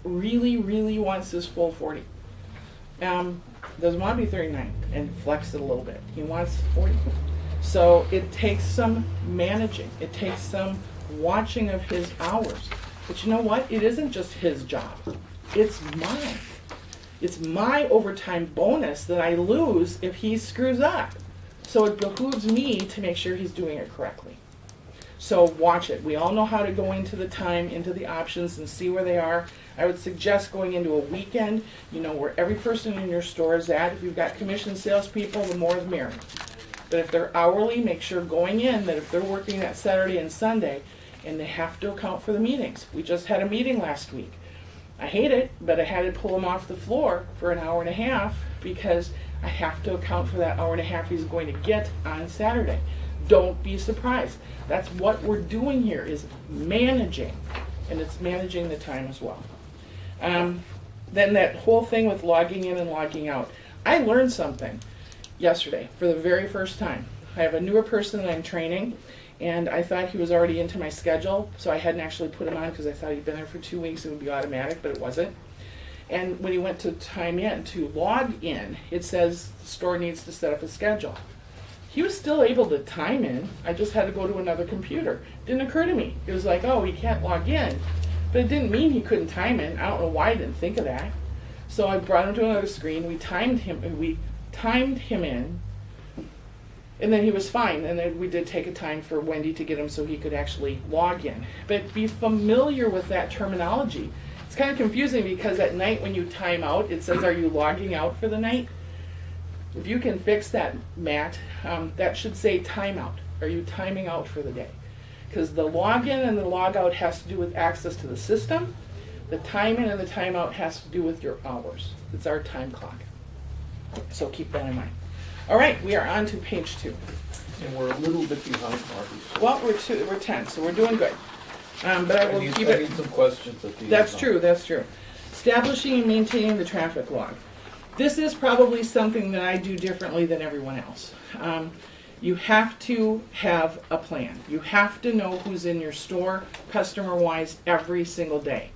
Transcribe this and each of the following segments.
really, really wants this full 40. Doesn't want to be 39 and flex it a little bit. He wants 40. So it takes some managing. It takes some watching of his hours. But you know what? It isn't just his job. It's mine. It's my overtime bonus that I lose if he screws up. So it behooves me to make sure he's doing it correctly. So watch it. We all know how to go into the time, into the options, and see where they are. I would suggest going into a weekend, you know, where every person in your store is at. If you've got commission salespeople, the more the merrier. But if they're hourly, make sure going in that if they're working that Saturday and Sunday, and they have to account for the meetings. We just had a meeting last week. I hate it, but I had to pull him off the floor for an hour and a half because I have to account for that hour and a half he's going to get on Saturday. Don't be surprised. That's what we're doing here, is managing, and it's managing the time as well. Then that whole thing with logging in and logging out. I learned something yesterday for the very first time. I have a newer person that I'm training, and I thought he was already into my schedule, so I hadn't actually put him on because I thought he'd been there for 2 weeks and it would be automatic, but it wasn't. And when he went to time in, to log in, it says the store needs to set up a schedule. He was still able to time in. I just had to go to another computer. Didn't occur to me. It was like, oh, he can't log in. But it didn't mean he couldn't time in. I don't know why I didn't think of that. So I brought him to another screen. We timed him in, and then he was fine. And then we did take a time for Wendy to get him so he could actually log in. But be familiar with that terminology. It's kind of confusing because at night when you time out, it says, are you logging out for the night? If you can fix that, Matt, that should say timeout. Are you timing out for the day? Because the login and the logout has to do with access to the system. The time in and the timeout has to do with your hours. It's our time clock. So keep that in mind. All right, we are on to page 2. And we're a little bit behind, Marty. Well, we're 10, so we're doing good. But I will keep it. I need some questions at the end. That's true. That's true. Establishing and maintaining the traffic log. This is probably something that I do differently than everyone else. You have to have a plan. You have to know who's in your store, customer-wise, every single day.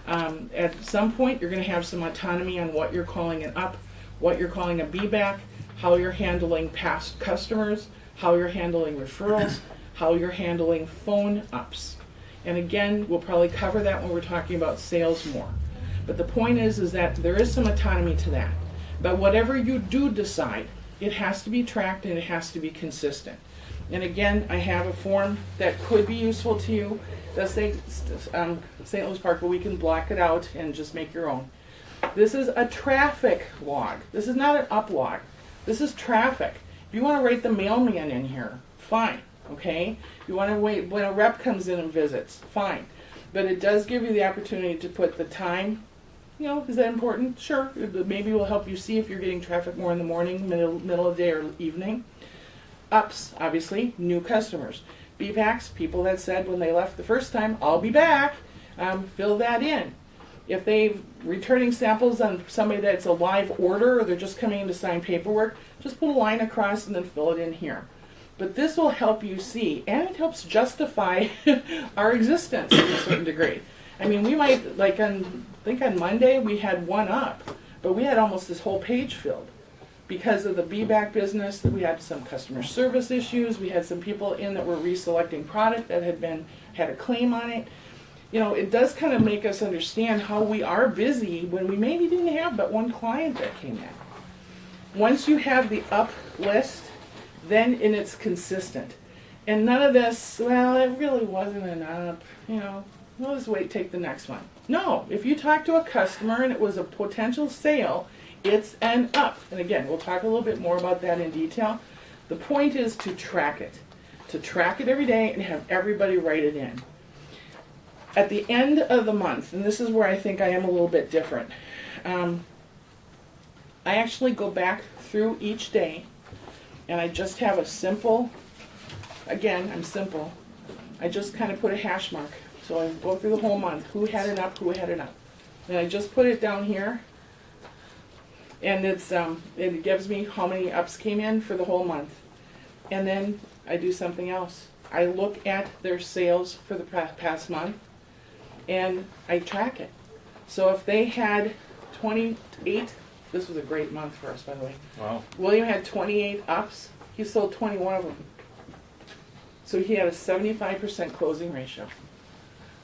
At some point, you're going to have some autonomy on what you're calling an up, what you're calling a be-back, how you're handling past customers, how you're handling referrals, how you're handling phone ups. And again, we'll probably cover that when we're talking about sales more. But the point is that there is some autonomy to that. But whatever you do decide, it has to be tracked and it has to be consistent. And again, I have a form that could be useful to you. It does say St. Louis Park, but we can block it out and just make your own. This is a traffic log. This is not an up log. This is traffic. If you want to write the mailman in here, fine. Okay? If you want to wait when a rep comes in and visits, fine. But it does give you the opportunity to put the time. You know, is that important? Sure. Maybe it will help you see if you're getting traffic more in the morning, middle of the day, or evening. Ups, obviously, new customers. B-backs, people that said when they left the first time, I'll be back. Fill that in. If they've returning samples on somebody that's a live order or they're just coming in to sign paperwork, just put a line across and then fill it in here. But this will help you see, and it helps justify our existence to a certain degree. I mean, we might, like I think on Monday we had one up, but we had almost this whole page filled. Because of the be-back business, we had some customer service issues, we had some people in that were reselecting product that had a claim on it. You know, it does kind of make us understand how we are busy when we maybe didn't have but one client that came in. Once you have the up list, then it's consistent. And none of this, well, it really wasn't an up, you know, we'll just wait, take the next one. No, if you talk to a customer and it was a potential sale, it's an up. And again, we'll talk a little bit more about that in detail. The point is to track it. To track it every day and have everybody write it in. At the end of the month, and this is where I think I am a little bit different, I actually go back through each day and I just have a simple, again, I'm simple, I just kind of put a hash mark. So I go through the whole month, who had an up, who had an up. And I just put it down here, and it gives me how many ups came in for the whole month. And then I do something else. I look at their sales for the past month, and I track it. So if they had 28, this was a great month for us, by the way. Wow. William had 28 ups. He sold 21 of them. So he had a 75% closing ratio.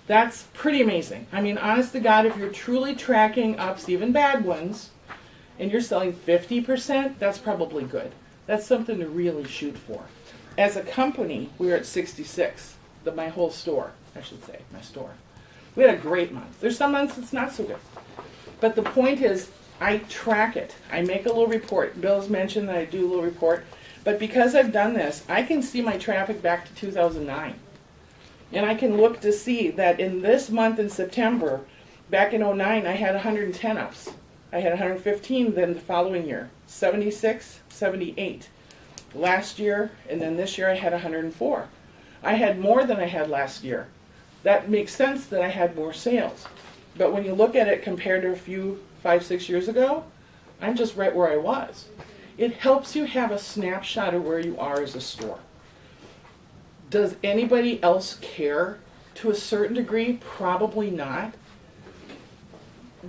That's pretty amazing. I mean, honest to God, if you're truly tracking ups, even bad ones, and you're selling 50%, that's probably good. That's something to really shoot for. As a company, we were at 66, my whole store, I should say, my store. We had a great month. There's some months it's not so good. But the point is, I track it. I make a little report. Bill's mentioned that I do a little report. But because I've done this, I can see my traffic back to 2009. And I can look to see that in this month in September, back in 09, I had 110 ups. I had 115 then the following year, 76, 78. Last year, and then this year I had 104. I had more than I had last year. That makes sense that I had more sales. But when you look at it compared to a few, 5, 6 years ago, I'm just right where I was. It helps you have a snapshot of where you are as a store. Does anybody else care? To a certain degree, probably not.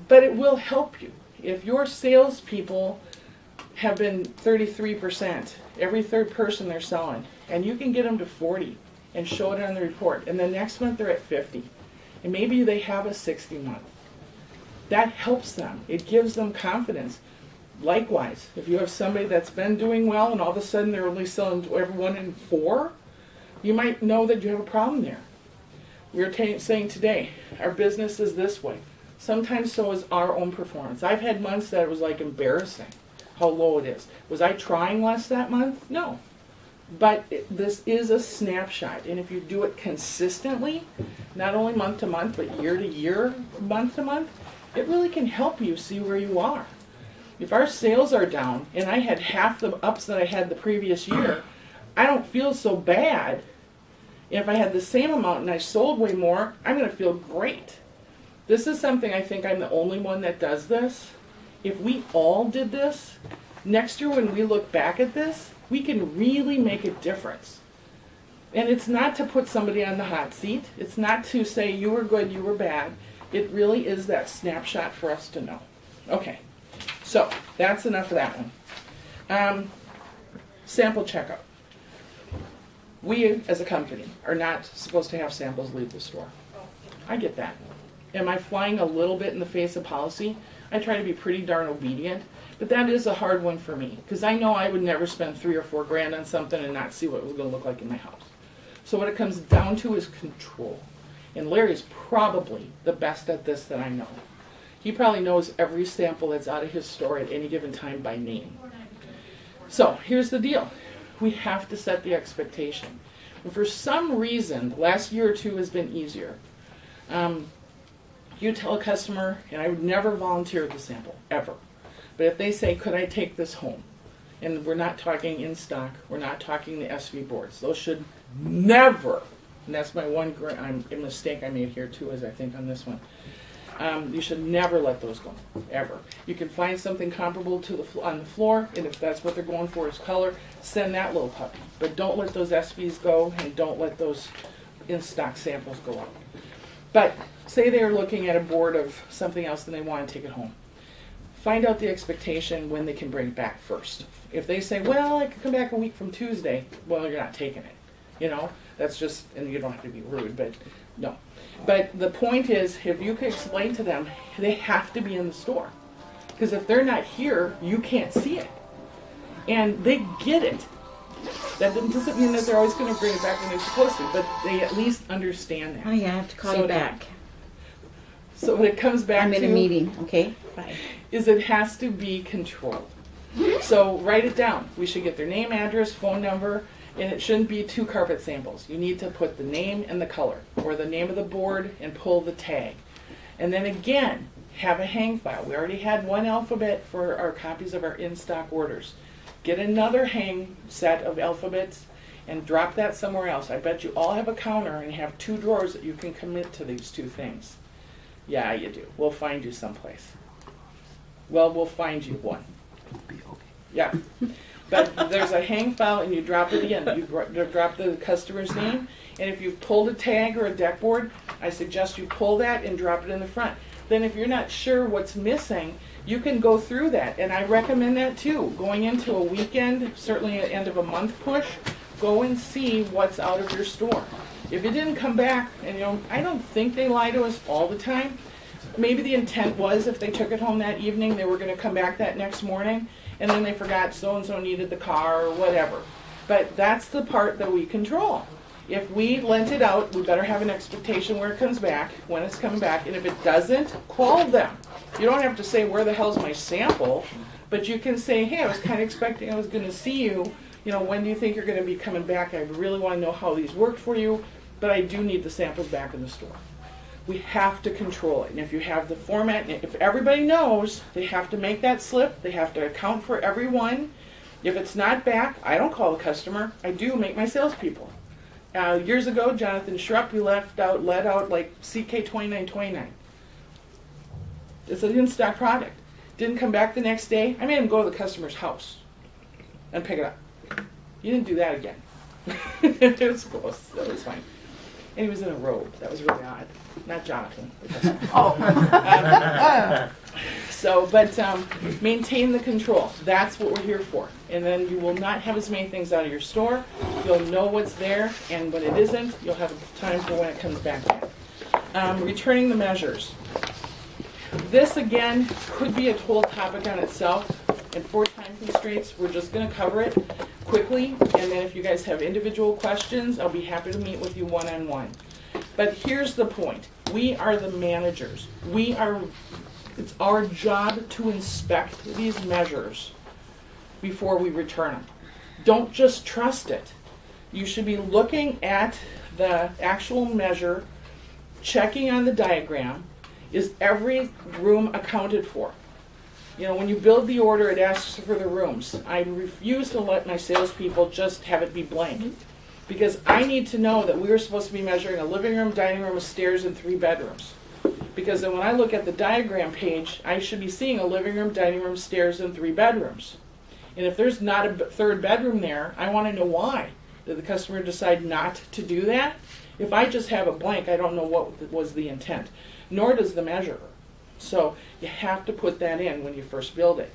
But it will help you. If your salespeople have been 33%, every third person they're selling, and you can get them to 40 and show it on the report, and the next month they're at 50, and maybe they have a 60 month. That helps them. It gives them confidence. Likewise, if you have somebody that's been doing well and all of a sudden they're only selling to every 1 in 4, you might know that you have a problem there. We were saying today, our business is this way. Sometimes so is our own performance. I've had months that it was like embarrassing how low it is. Was I trying less that month? No. But this is a snapshot, and if you do it consistently, not only month to month, but year to year, month to month, it really can help you see where you are. If our sales are down, and I had half the ups that I had the previous year, I don't feel so bad. If I had the same amount and I sold way more, I'm going to feel great. This is something I think I'm the only one that does this. If we all did this, next year when we look back at this, we can really make a difference. And it's not to put somebody on the hot seat. It's not to say you were good, you were bad. It really is that snapshot for us to know. Okay, so that's enough of that one. Sample checkup. We, as a company, are not supposed to have samples leave the store. I get that. Am I flying a little bit in the face of policy? I try to be pretty darn obedient, but that is a hard one for me, because I know I would never spend $3 or $4 grand on something and not see what it was going to look like in my house. So what it comes down to is control. And Larry's probably the best at this that I know. He probably knows every sample that's out of his store at any given time by name. So here's the deal. We have to set the expectation. And for some reason, the last year or two has been easier. You tell a customer, and I would never volunteer the sample, ever. But if they say, could I take this home? And we're not talking in stock, we're not talking the SV boards. Those should never, and that's my one mistake I made here too, is I think on this one. You should never let those go, ever. You can find something comparable to on the floor, and if that's what they're going for is color, send that little puppy. But don't let those SVs go, and don't let those in-stock samples go out. But say they're looking at a board of something else and they want to take it home. Find out the expectation when they can bring it back first. If they say, well, I could come back a week from Tuesday, well, you're not taking it. You know, that's just, and you don't have to be rude, but no. But the point is, if you can explain to them, they have to be in the store. Because if they're not here, you can't see it. And they get it. That doesn't mean that they're always going to bring it back when they're supposed to, but they at least understand that. Oh yeah, I have to call you back. So when it comes back I'm in a meeting, okay? Bye. Is it has to be controlled. So write it down. We should get their name, address, phone number, and it shouldn't be 2 carpet samples. You need to put the name and the color, or the name of the board and pull the tag. And then again, have a hang file. We already had one alphabet for our copies of our in-stock orders. Get another hang set of alphabets and drop that somewhere else. I bet you all have a counter and have 2 drawers that you can commit to these 2 things. Yeah, you do. We'll find you someplace. Well, we'll find you one. Yeah. But there's a hang file and you drop it in. You drop the customer's name, and if you've pulled a tag or a deck board, I suggest you pull that and drop it in the front. then if you're not sure what's missing, you can go through that. And I recommend that too. Going into a weekend, certainly at the end of a month push, go and see what's out of your store. If it didn't come back, and I don't think they lie to us all the time. Maybe the intent was if they took it home that evening, they were going to come back that next morning, and then they forgot so-and-so needed the car or whatever. But that's the part that we control. If we lent it out, we better have an expectation where it comes back, when it's coming back, and if it doesn't, call them. You don't have to say, where the hell's my sample? But you can say, hey, I was kind of expecting I was going to see you. When do you think you're going to be coming back? I really want to know how these worked for you, but I do need the samples back in the store. We have to control it. And if you have the format, if everybody knows, they have to make that slip. They have to account for everyone. If it's not back, I don't call the customer. I do make my salespeople. Years ago, Jonathan Schrupp, he let out like CK2929. It's an in-stock product. Didn't come back the next day. I made him go to the customer's house and pick it up. He didn't do that again. It was close. That was fine. And he was in a robe. That was really odd. Not Jonathan. Maintain the control. That's what we're here for. And then you will not have as many things out of your store. You'll know what's there, and when it isn't, you'll have time for when it comes back in. Returning the measures. This, again, could be a whole topic on itself, and for time constraints, we're just going to cover it quickly, and then if you guys have individual questions, I'll be happy to meet with you one-on-one. But here's the point. We are the managers. It's our job to inspect these measures before we return them. Don't just trust it. You should be looking at the actual measure, checking on the diagram. Is every room accounted for? When you build the order, it asks for the rooms. I refuse to let my salespeople just have it be blank, because I need to know that we were supposed to be measuring a living room, dining room, stairs, and 3 bedrooms. Because then when I look at the diagram page, I should be seeing a living room, dining room, stairs, and 3 bedrooms. And if there's not a 3rd bedroom there, I want to know why. Did the customer decide not to do that? If I just have a blank, I don't know what was the intent. Nor does the measurer. So you have to put that in when you first build it.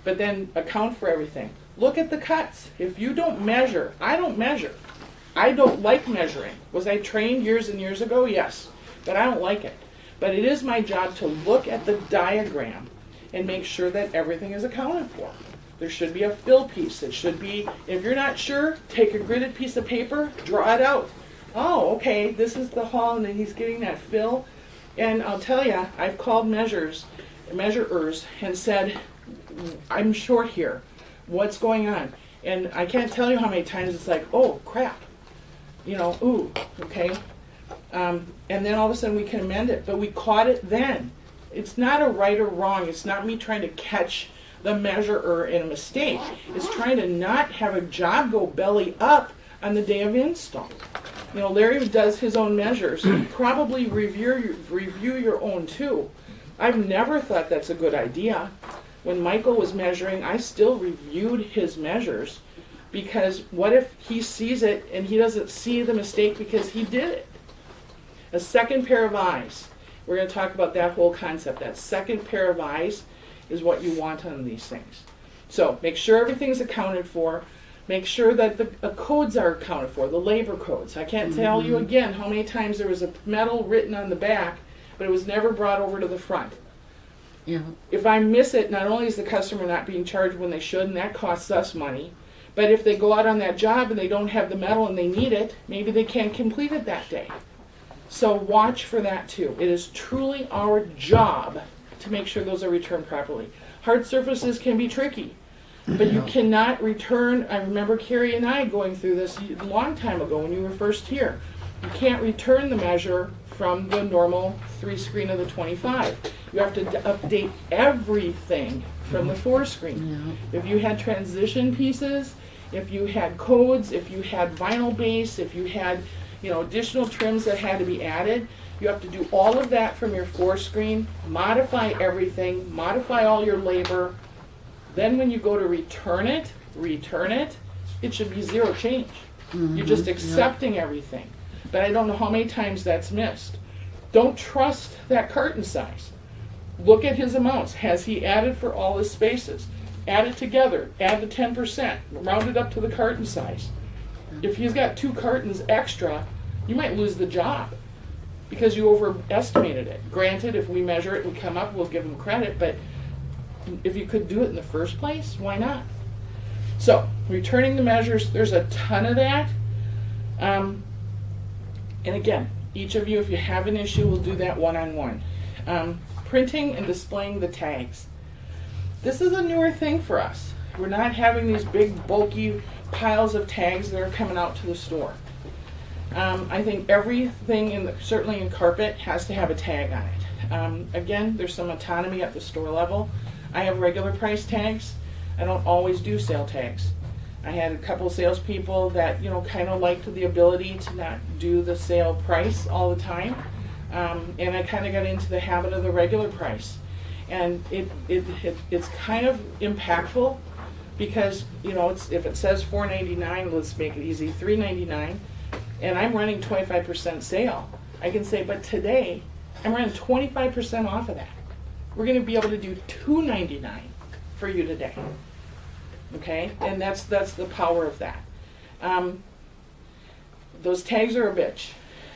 But then account for everything. Look at the cuts. If you don't measure, I don't measure. I don't like measuring. Was I trained years and years ago? Yes. But I don't like it. But it is my job to look at the diagram and make sure that everything is accounted for. There should be a fill piece. It should be, if you're not sure, take a gridded piece of paper, draw it out. Oh, okay, this is the hall, and then he's getting that fill. And I'll tell you, I've called measurers and said, I'm short here. What's going on? And I can't tell you how many times it's like, oh, crap. Ooh, okay. And then all of a sudden we can amend it. But we caught it then. It's not a right or wrong. It's not me trying to catch the measurer in a mistake. It's trying to not have a job go belly up on the day of install. Larry does his own measures. Probably review your own too. I've never thought that's a good idea. When Michael was measuring, I still reviewed his measures, because what if he sees it and he doesn't see the mistake because he did it? A second pair of eyes. We're going to talk about that whole concept. That second pair of eyes is what you want on these things. So make sure everything's accounted for. Make sure that the codes are accounted for, the labor codes. I can't tell you again how many times there was a metal written on the back, but it was never brought over to the front. Yeah. If I miss it, not only is the customer not being charged when they should, and that costs us money, but if they go out on that job and they don't have the metal and they need it, maybe they can't complete it that day. So watch for that too. It is truly our job to make sure those are returned properly. Hard surfaces can be tricky. But you cannot return, I remember Carrie and I going through this a long time ago when you were first here. You can't return the measure from the normal 3 screen of the 25. You have to update everything from the 4 screen. Yeah. If you had transition pieces, if you had codes, if you had vinyl base, if you had additional trims that had to be added, you have to do all of that from your 4 screen, modify everything, modify all your labor. Then when you go to return it, it should be 0 change. You're just accepting everything. But I don't know how many times that's missed. Don't trust that carton size. Look at his amounts. Has he added for all his spaces? Add it together. Add the 10%. Round it up to the carton size. If he's got 2 cartons extra, you might lose the job because you overestimated it. Granted, if we measure it and come up, we'll give him credit, but if you could do it in the first place, why not? So, returning the measures, there's a ton of that. And again, each of you, if you have an issue, we'll do that one-on-one. Printing and displaying the tags. This is a newer thing for us. We're not having these big, bulky piles of tags that are coming out to the store. I think everything, certainly in carpet, has to have a tag on it. Again, there's some autonomy at the store level. I have regular price tags. I don't always do sale tags. I had a couple salespeople that, kind of liked the ability to not do the sale price all the time. And I kind of got into the habit of the regular price. And it's kind of impactful because, if it says $4.99, let's make it easy, $3.99, and I'm running 25% sale, I can say, but today I'm running 25% off of that. We're going to be able to do $2.99 for you today. Okay, and that's the power of that. Those tags are a bitch,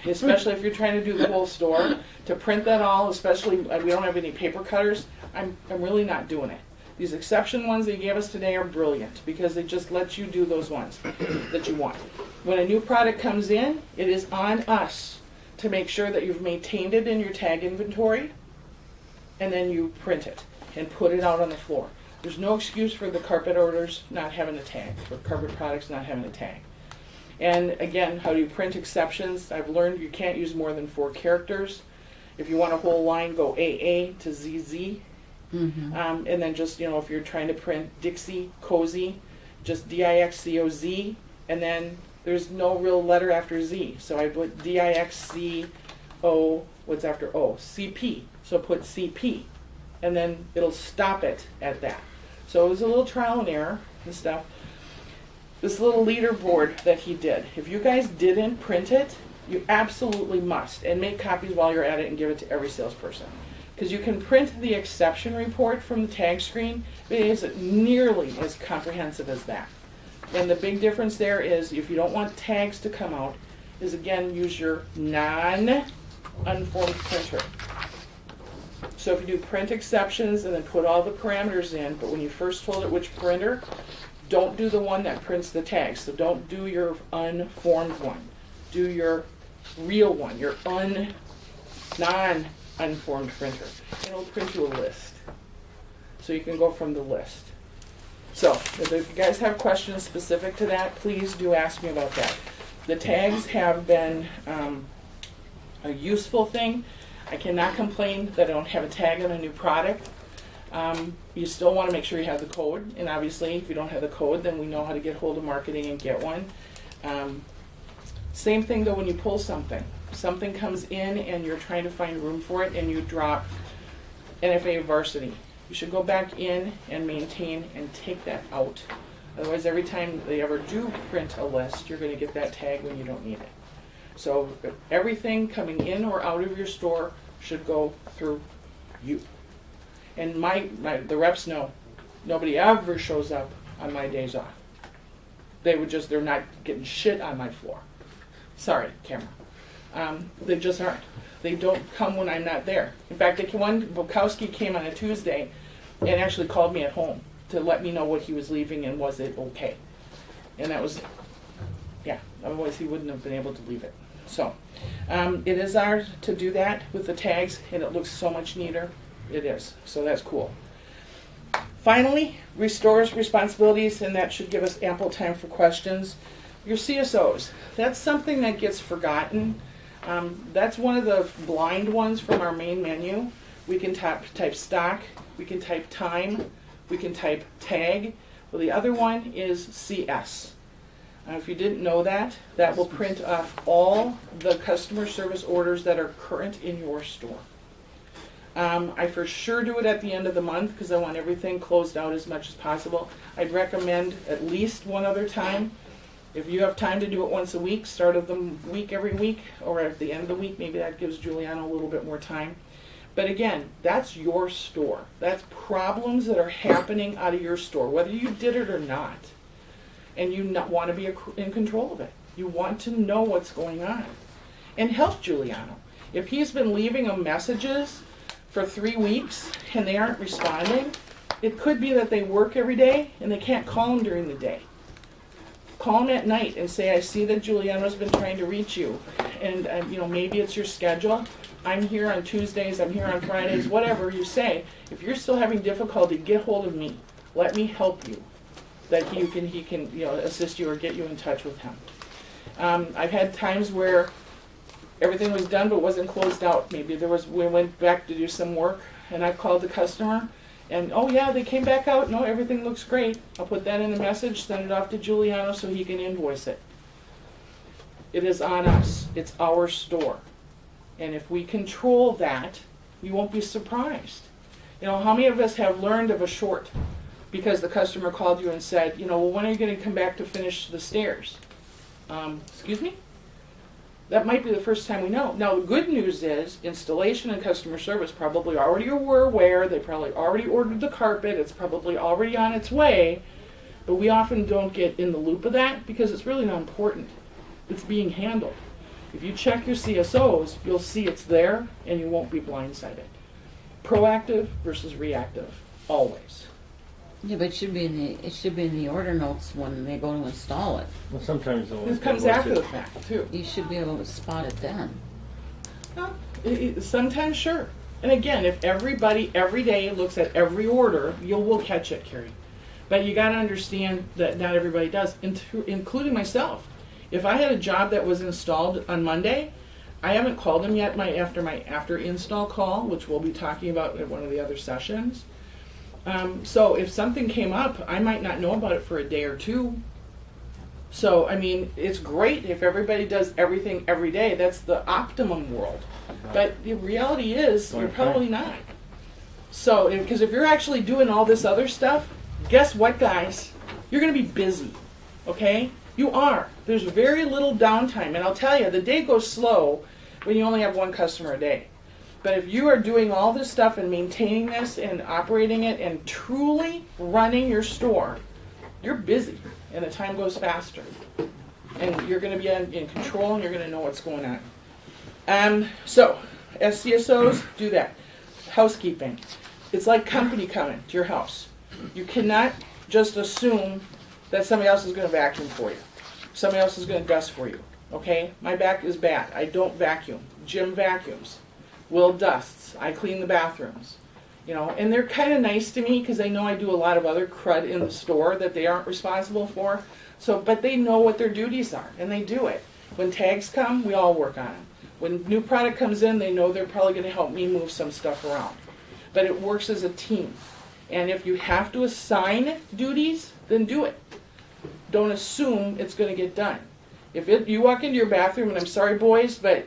especially if you're trying to do the whole store. To print that all, especially we don't have any paper cutters. I'm really not doing it. These exception ones they gave us today are brilliant because they just let you do those ones that you want. When a new product comes in, it is on us to make sure that you've maintained it in your tag inventory, and then you print it and put it out on the floor. There's no excuse for the carpet orders not having a tag, for carpet products not having a tag. And again, how do you print exceptions? I've learned you can't use more than 4 characters. If you want a whole line, go AA to ZZ. Mm-hmm. And then just, if you're trying to print Dixie, Cozy, just DIXCOZ, and then there's no real letter after Z. So I put DIXCO, what's after O? CP. So put CP. And then it'll stop it at that. So it was a little trial and error and stuff. This little leaderboard that he did, if you guys didn't print it, you absolutely must. And make copies while you're at it and give it to every salesperson. Because you can print the exception report from the tag screen, but it isn't nearly as comprehensive as that. And the big difference there is, if you don't want tags to come out, is again, use your non-unformed printer. So if you do print exceptions and then put all the parameters in, but when you first told it which printer, don't do the one that prints the tags. So don't do your unformed one. Do your real one, your non-unformed printer. It'll print you a list. So you can go from the list. So if you guys have questions specific to that, please do ask me about that. The tags have been a useful thing. I cannot complain that I don't have a tag on a new product. You still want to make sure you have the code, and obviously if you don't have the code, then we know how to get hold of marketing and get one. Same thing though when you pull something. Something comes in and you're trying to find room for it and you drop NFA varsity. You should go back in and maintain and take that out. Otherwise, every time they ever do print a list, you're going to get that tag when you don't need it. So everything coming in or out of your store should go through you. And the reps know nobody ever shows up on my days off. They're not getting shit on my floor. Sorry, camera. They just aren't. They don't come when I'm not there. In fact, Bukowski came on a Tuesday and actually called me at home to let me know what he was leaving and was it okay. And that was, otherwise he wouldn't have been able to leave it. So, it is ours to do that with the tags, and it looks so much neater. It is. So that's cool. Finally, restores responsibilities, and that should give us ample time for questions. Your CSOs. That's something that gets forgotten. That's one of the blind ones from our main menu. We can type stock, we can type time, we can type tag. Well, the other one is CS. If you didn't know that, that will print off all the customer service orders that are current in your store. I for sure do it at the end of the month because I want everything closed out as much as possible. I'd recommend at least one other time. If you have time to do it once a week, start of the week every week, or at the end of the week, maybe that gives Juliana a little bit more time. But again, that's your store. That's problems that are happening out of your store, whether you did it or not. And you want to be in control of it. You want to know what's going on. And help Giuliano. If he's been leaving them messages for 3 weeks and they aren't responding, it could be that they work every day and they can't call him during the day. Call him at night and say, I see that Giuliano's been trying to reach you. And maybe it's your schedule. I'm here on Tuesdays, I'm here on Fridays, whatever you say. If you're still having difficulty, get hold of me. Let me help you. That he can assist you or get you in touch with him. I've had times where everything was done but wasn't closed out. Maybe we went back to do some work and I called the customer and, oh yeah, they came back out. No, everything looks great. I'll put that in the message, send it off to Giuliano so he can invoice it. It is on us. It's our store. And if we control that, you won't be surprised. How many of us have learned of a short because the customer called you and said, well, when are you going to come back to finish the stairs? Excuse me? That might be the first time we know. Now, the good news is installation and customer service probably already were aware. They probably already ordered the carpet. It's probably already on its way. But we often don't get in the loop of that because it's really not important. It's being handled. If you check your CSOs, you'll see it's there and you won't be blindsided. Proactive versus reactive, always. Yeah, but it should be in the order notes when they go to install it. Well, sometimes This comes after the fact, too. You should be able to spot it then. Well, sometimes, sure. And again, if everybody every day looks at every order, will catch it, Carrie. But you got to understand that not everybody does, including myself. If I had a job that was installed on Monday, I haven't called them yet after install call, which we'll be talking about at one of the other sessions. So if something came up, I might not know about it for a day or two. So, it's great if everybody does everything every day. That's the optimum world. But the reality is, you're probably not. So, because if you're actually doing all this other stuff, guess what, guys? You're going to be busy, okay? You are. There's very little downtime. And I'll tell you, the day goes slow when you only have one customer a day. But if you are doing all this stuff and maintaining this and operating it and truly running your store, you're busy and the time goes faster. And you're going to be in control and you're going to know what's going on. So, as CSOs, do that. Housekeeping. It's like company coming to your house. You cannot just assume that somebody else is going to vacuum for you. Somebody else is going to dust for you. Okay? My back is bad. I don't vacuum. Jim vacuums. Will dusts. I clean the bathrooms. And they're kind of nice to me because they know I do a lot of other crud in the store that they aren't responsible for. But they know what their duties are, and they do it. When tags come, we all work on them. When new product comes in, they know they're probably going to help me move some stuff around. But it works as a team. And if you have to assign duties, then do it. Don't assume it's going to get done. If you walk into your bathroom, and I'm sorry, boys, but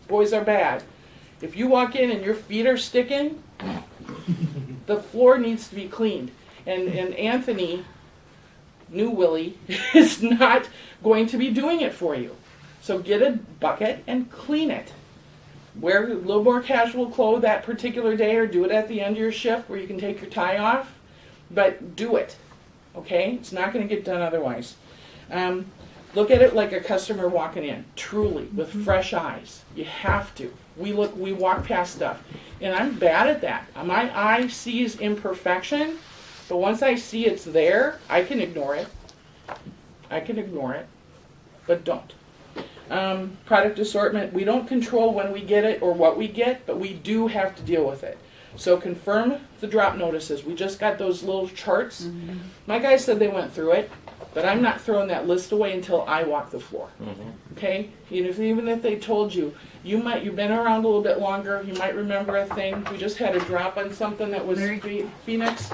boys are bad. If you walk in and your feet are sticking, the floor needs to be cleaned. And Anthony, new Willie, is not going to be doing it for you. So get a bucket and clean it. Wear a little more casual clothes that particular day or do it at the end of your shift where you can take your tie off. But do it. Okay? It's not going to get done otherwise. Look at it like a customer walking in, truly, with fresh eyes. You have to. We walk past stuff. And I'm bad at that. My eye sees imperfection, but once I see it's there, I can ignore it. But don't. Product assortment, we don't control when we get it or what we get, but we do have to deal with it. So confirm the drop notices. We just got those little charts. Mm-hmm. My guys said they went through it, but I'm not throwing that list away until I walk the floor. Mm-hmm. Okay? Even if they told you, you've been around a little bit longer, you might remember a thing. We just had a drop on something that was Phoenix.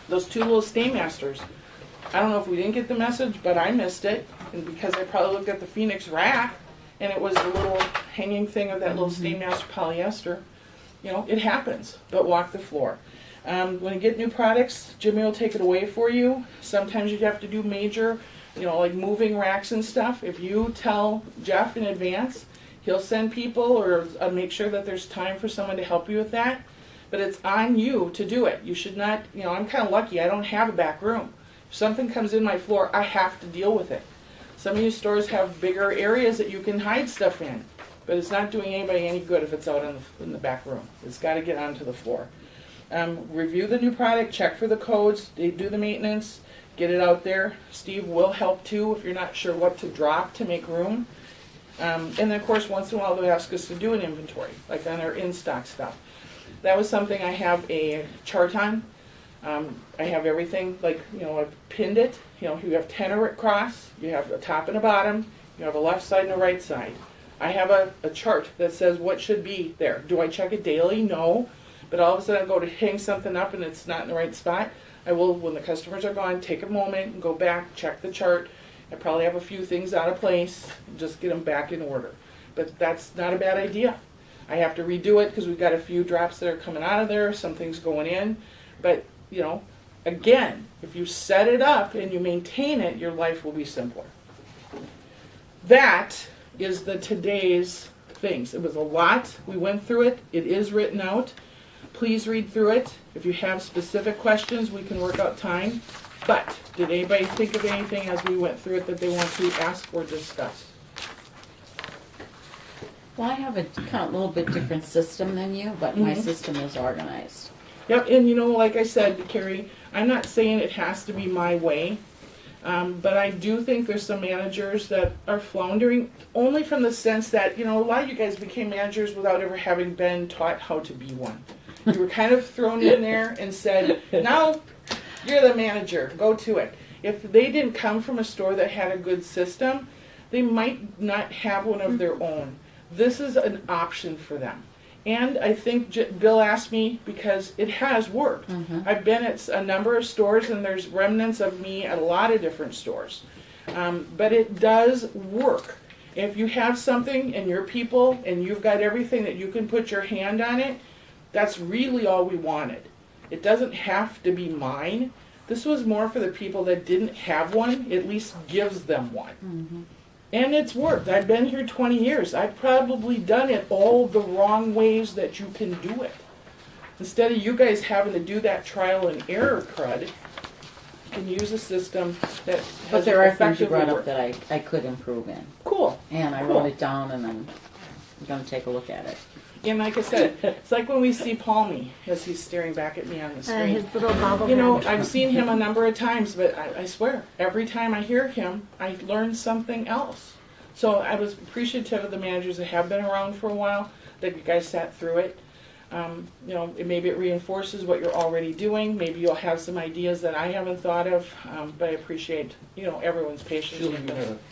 Those two little Stainmasters. I don't know if we didn't get the message, but I missed it. And because I probably looked at the Phoenix rack, and it was the little hanging thing of that little Stainmaster polyester. It happens, but walk the floor. When you get new products, Jimmy will take it away for you. Sometimes you have to do major, like moving racks and stuff. If you tell Jeff in advance, He'll send people or make sure that there's time for someone to help you with that. But it's on you to do it. You should not, I'm kind of lucky. I don't have a back room. If something comes in my floor, I have to deal with it. Some of you stores have bigger areas that you can hide stuff in. But it's not doing anybody any good if it's out in the back room. It's got to get onto the floor. Review the new product, check for the codes, do the maintenance, get it out there. Steve will help too if you're not sure what to drop to make room. And then of course once in a while they'll ask us to do an inventory, like on our in-stock stuff. That was something I have a chart on. I have everything, like, I pinned it. You have tenor across, you have a top and a bottom, you have a left side and a right side. I have a chart that says what should be there. Do I check it daily? No. But all of a sudden I go to hang something up and it's not in the right spot. I will, when the customers are gone, take a moment and go back, check the chart. I probably have a few things out of place, and just get them back in order. But that's not a bad idea. I have to redo it because we've got a few drops that are coming out of there, some things going in. But, again, if you set it up and you maintain it, your life will be simpler. That is the today's things. It was a lot. We went through it. It is written out. Please read through it. If you have specific questions, we can work out time. But did anybody think of anything as we went through it that they want to ask or discuss? Well, I have a kind of little bit different system than you, but my system is organized. Yep, and like I said, Carrie, I'm not saying it has to be my way, but I do think there's some managers that are floundering, only from the sense that, a lot of you guys became managers without ever having been taught how to be one. You were kind of thrown in there and said, now you're the manager, go to it. If they didn't come from a store that had a good system, they might not have one of their own. This is an option for them. And I think Bill asked me because it has worked. I've been at a number of stores and there's remnants of me at a lot of different stores. But it does work. If you have something and your people and you've got everything that you can put your hand on it, that's really all we wanted. It doesn't have to be mine. This was more for the people that didn't have one. It at least gives them one. And it's worked. I've been here 20 years. I've probably done it all the wrong ways that you can do it. Instead of you guys having to do that trial and error crud, you can use a system that has But there are things you effectively brought up worked. that I could improve in. Cool. And I wrote it down and I'm going to take a look at it. And like I said, it's like when we see Palmy as he's staring back at me on the screen. His little bobblehead. I've seen him a number of times, but I swear, every time I hear him, I learn something else. So I was appreciative of the managers that have been around for a while, that you guys sat through it. Maybe it reinforces what you're already doing. Maybe you'll have some ideas that I haven't thought of, but I appreciate, everyone's patience. Julie,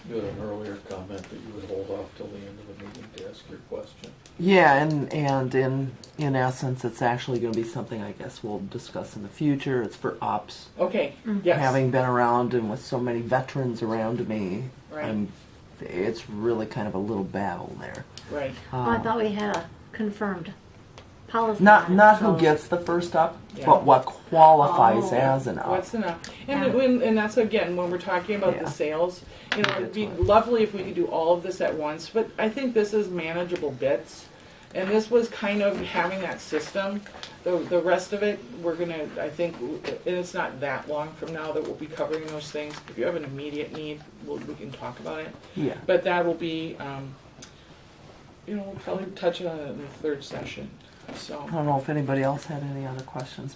you had an earlier comment that you would hold off till the end of the meeting to ask your question. Yeah, and in essence, it's actually going to be something I guess we'll discuss in the future. It's for ops. Okay, yes. Having been around and with so many veterans around me, Right. It's really kind of a little battle there. Right. Well, I thought we had a confirmed policy. Not on it, not so- who gets the first up, Yeah. but what qualifies Oh. as an up. What's enough? And, Yeah. and that's, again, when we're talking about Yeah. the sales, it'd be That's right. lovely if we could do all of this at once, but I think this is manageable bits. And this was kind of having that system. The rest of it, we're going to, I think, and it's not that long from now that we'll be covering those things. If you have an immediate need, we can talk about it. Yeah. But that will be, we'll probably touch on it in the third session. So. I don't know if anybody else had any other questions